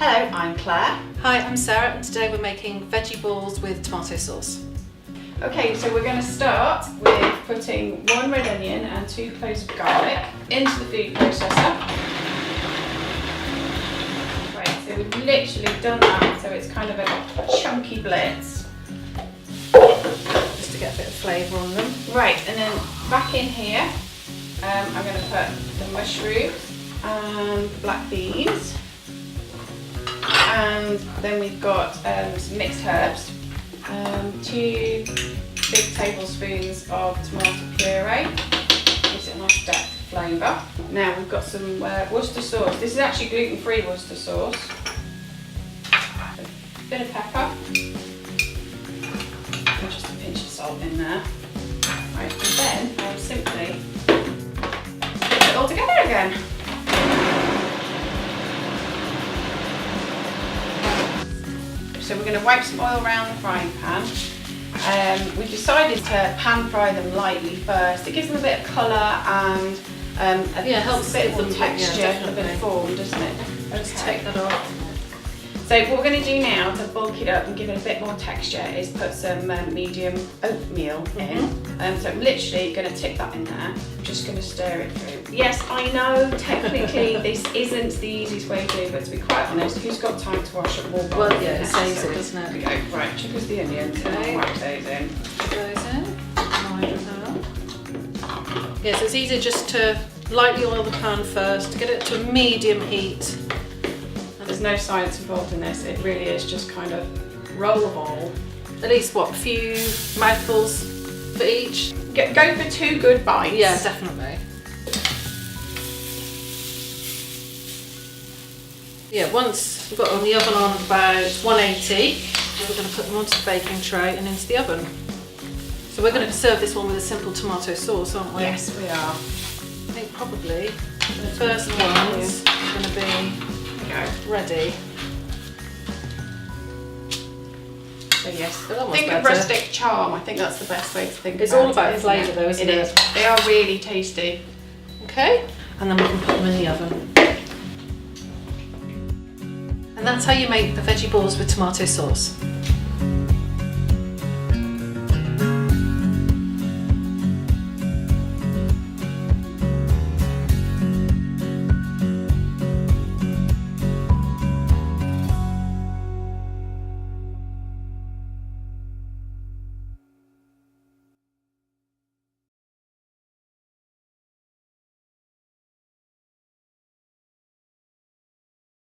Hello, I'm Claire. Hi, I'm Sarah, and today we're making veggie balls with tomato sauce. Okay, so we're going to start with putting 1 red onion and 2 cloves of garlic into the food processor. Right, so we've literally done that, so it's kind of a chunky blitz. Just to get a bit of flavour on them. Right, and then back in here, I'm going to put the mushrooms and the black beans. And then we've got some mixed herbs, 2 big tablespoons of tomato puree, gives it a nice depth flavour. Now we've got some Worcester sauce. This is actually gluten-free Worcester sauce. A bit of pepper, and just a pinch of salt in there. Right, and then I'll simply put it all together again. So we're going to wipe some oil around the frying pan. We decided to pan fry them lightly first. It gives them a bit of colour and helps a bit more texture, a bit of form, doesn't it? Okay. Just take that off. So what we're going to do now to bulk it up and give it a bit more texture is put some medium oatmeal in. So I'm literally going to tip that in there. I'm just going to stir it through. Yes, I know technically this isn't the easiest way to do it, but to be quite honest, who's got time to wash up more bowls? Well, yeah, it saves it, doesn't it? There we go. Right, chuck us the onions and I'll whack those in. Those in. Yeah, so it's easier just to lightly oil the pan first, get it to a medium heat. There's no science involved in this, it really is just kind of roll a ball. At least, what, a few mouthfuls for each? Go for 2 good bites. Yeah, definitely. Yeah, once we've got on the oven on about 180, we're going to put them onto the baking tray and into the oven. So we're going to serve this one with a simple tomato sauce, aren't we? Yes, we are. I think probably the first one's going to be ready. So yes, think think of rustic charm. I think that's the best way to think about it. It's all about flavour though, isn't it? It is. They are really tasty. Okay, and then we can put them in the oven. And that's how you make the veggie balls with tomato sauce.